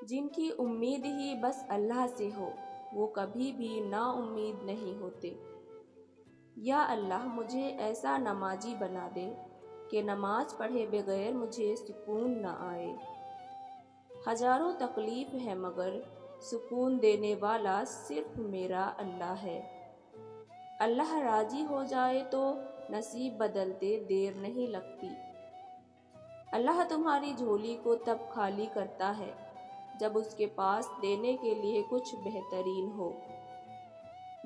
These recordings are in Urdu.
جن کی امید ہی بس اللہ سے ہو وہ کبھی بھی نا امید نہیں ہوتے۔ یا اللہ مجھے ایسا نمازی بنا دے کہ نماز پڑھے بغیر مجھے سکون نہ آئے۔ ہزاروں تکلیف ہے مگر سکون دینے والا صرف میرا اللہ ہے۔ اللہ راضی ہو جائے تو نصیب بدلتے دیر نہیں لگتی۔ اللہ تمہاری جھولی کو تب خالی کرتا ہے جب اس کے پاس دینے کے لیے کچھ بہترین ہو۔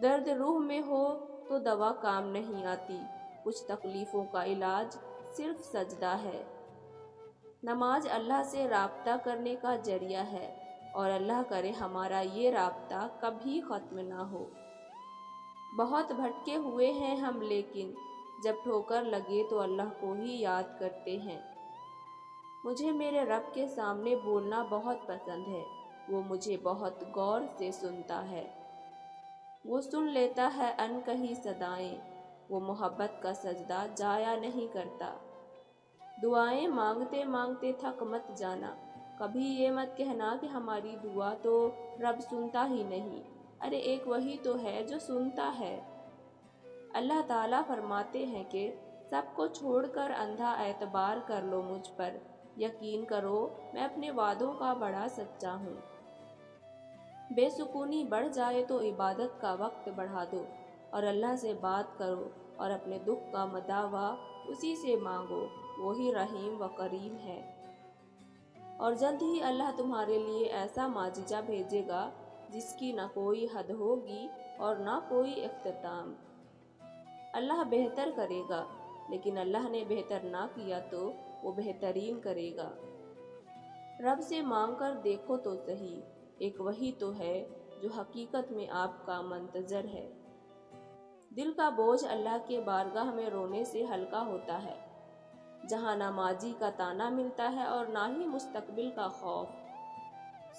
درد روح میں ہو تو دوا کام نہیں آتی، کچھ تکلیفوں کا علاج صرف سجدہ ہے۔ نماز اللہ سے رابطہ کرنے کا ذریعہ ہے اور اللہ کرے ہمارا یہ رابطہ کبھی ختم نہ ہو۔ بہت بھٹکے ہوئے ہیں ہم لیکن جب ٹھوکر لگے تو اللہ کو ہی یاد کرتے ہیں۔ مجھے میرے رب کے سامنے بولنا بہت پسند ہے، وہ مجھے بہت غور سے سنتا ہے۔ وہ سن لیتا ہے انکہی صدائیں، وہ محبت کا سجدہ ضائع نہیں کرتا۔ دعائیں مانگتے مانگتے تھک مت جانا، کبھی یہ مت کہنا کہ ہماری دعا تو رب سنتا ہی نہیں، ارے ایک وہی تو ہے جو سنتا ہے۔ اللہ تعالیٰ فرماتے ہیں کہ سب کو چھوڑ کر اندھا اعتبار کر لو مجھ پر، یقین کرو میں اپنے وعدوں کا بڑا سچا ہوں۔ بے سکونی بڑھ جائے تو عبادت کا وقت بڑھا دو اور اللہ سے بات کرو اور اپنے دکھ کا مداوا اسی سے مانگو، وہی رحیم و کریم ہے۔ اور جلد ہی اللہ تمہارے لیے ایسا معجزہ بھیجے گا جس کی نہ کوئی حد ہوگی اور نہ کوئی اختتام۔ اللہ بہتر کرے گا، لیکن اللہ نے بہتر نہ کیا تو وہ بہترین کرے گا۔ رب سے مانگ کر دیکھو تو صحیح، ایک وہی تو ہے جو حقیقت میں آپ کا منتظر ہے۔ دل کا بوجھ اللہ کے بارگاہ میں رونے سے ہلکا ہوتا ہے، جہاں نہ ماضی کا تانا ملتا ہے اور نہ ہی مستقبل کا خوف،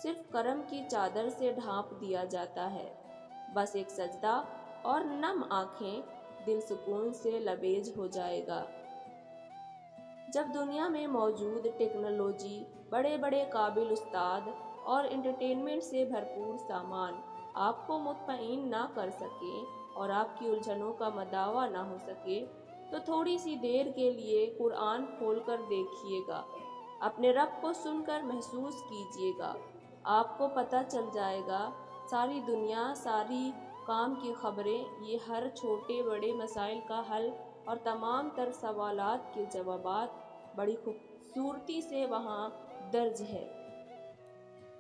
صرف کرم کی چادر سے ڈھانپ دیا جاتا ہے۔ بس ایک سجدہ اور نم آنکھیں، دل سکون سے لبریز ہو جائے گا۔ جب دنیا میں موجود ٹیکنالوجی، بڑے بڑے قابل استاد اور انٹرٹینمنٹ سے بھرپور سامان آپ کو مطمئن نہ کر سکیں اور آپ کی الجھنوں کا مداوا نہ ہو سکے تو تھوڑی سی دیر کے لیے قرآن کھول کر دیکھیے گا، اپنے رب کو سن کر محسوس کیجیے گا، آپ کو پتہ چل جائے گا ساری دنیا، ساری کام کی خبریں، یہ ہر چھوٹے بڑے مسائل کا حل اور تمام تر سوالات کے جوابات بڑی خوبصورتی سے وہاں درج ہے۔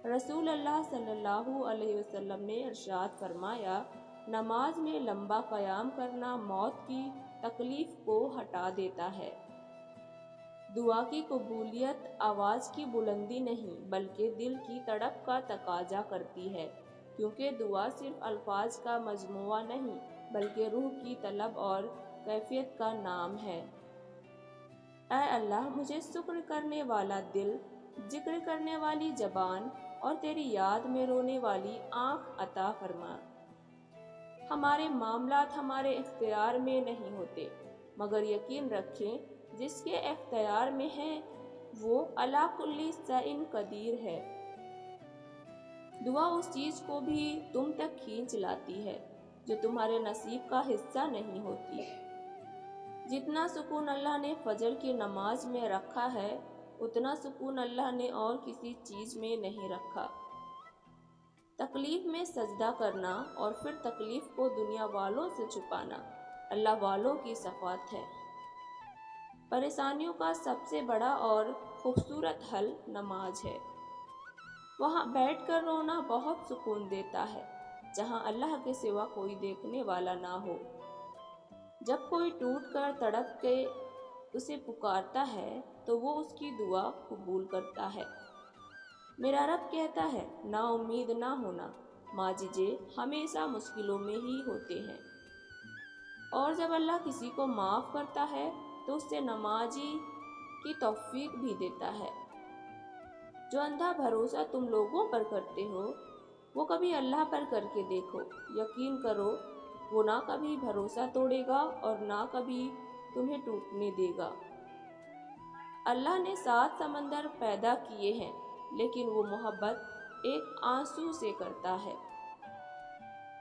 رسول اللہ صلی اللہ علیہ وسلم نے ارشاد فرمایا، نماز میں لمبا قیام کرنا موت کی تکلیف کو ہٹا دیتا ہے۔ دعا کی قبولیت آواز کی بلندی نہیں بلکہ دل کی تڑپ کا تقاضا کرتی ہے، کیونکہ دعا صرف الفاظ کا مجموعہ نہیں بلکہ روح کی طلب اور کیفیت کا نام ہے۔ اے اللہ مجھے شکر کرنے والا دل، ذکر کرنے والی زبان اور تیری یاد میں رونے والی آنکھ عطا فرما۔ ہمارے معاملات ہمارے اختیار میں نہیں ہوتے، مگر یقین رکھیں جس کے اختیار میں ہیں وہ علی کل شیء قدیر ہے۔ دعا اس چیز کو بھی تم تک کھینچ لاتی ہے جو تمہارے نصیب کا حصہ نہیں ہوتی۔ جتنا سکون اللہ نے فجر کی نماز میں رکھا ہے اتنا سکون اللہ نے اور کسی چیز میں نہیں رکھا۔ تکلیف میں سجدہ کرنا اور پھر تکلیف کو دنیا والوں سے چھپانا اللہ والوں کی صفات ہے۔ پریشانیوں کا سب سے بڑا اور خوبصورت حل نماز ہے۔ وہاں بیٹھ کر رونا بہت سکون دیتا ہے جہاں اللہ کے سوا کوئی دیکھنے والا نہ ہو۔ جب کوئی ٹوٹ کر تڑپ کے اسے پکارتا ہے تو وہ اس کی دعا قبول کرتا ہے۔ میرا رب کہتا ہے، نا امید نہ ہونا، معجزے ہمیشہ مشکلوں میں ہی ہوتے ہیں۔ اور جب اللہ کسی کو معاف کرتا ہے تو اس سے نمازی کی توفیق بھی دیتا ہے۔ جو اندھا بھروسہ تم لوگوں پر کرتے ہو وہ کبھی اللہ پر کر کے دیکھو، یقین کرو وہ نہ کبھی بھروسہ توڑے گا اور نہ کبھی تمہیں ٹوٹنے دے گا۔ اللہ نے 7 سمندر پیدا کیے ہیں لیکن وہ محبت ایک آنسو سے کرتا ہے۔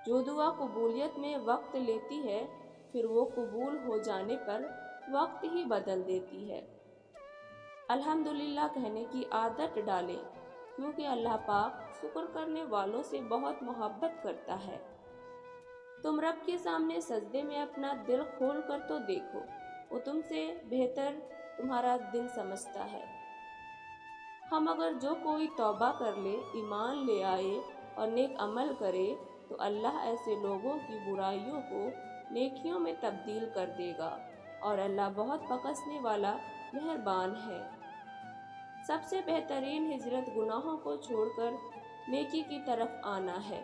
جو دعا قبولیت میں وقت لیتی ہے پھر وہ قبول ہو جانے پر وقت ہی بدل دیتی ہے۔ الحمدللہ کہنے کی عادت ڈالیں، کیونکہ اللہ پاک شکر کرنے والوں سے بہت محبت کرتا ہے۔ تم رب کے سامنے سجدے میں اپنا دل کھول کر تو دیکھو، وہ تم سے بہتر تمہارا دل سمجھتا ہے۔ ہم اگر جو کوئی توبہ کر لے، ایمان لے آئے اور نیک عمل کرے تو اللہ ایسے لوگوں کی برائیوں کو نیکیوں میں تبدیل کر دے گا، اور اللہ بہت بخشنے والا مہربان ہے۔ سب سے بہترین ہجرت گناہوں کو چھوڑ کر نیکی کی طرف آنا ہے۔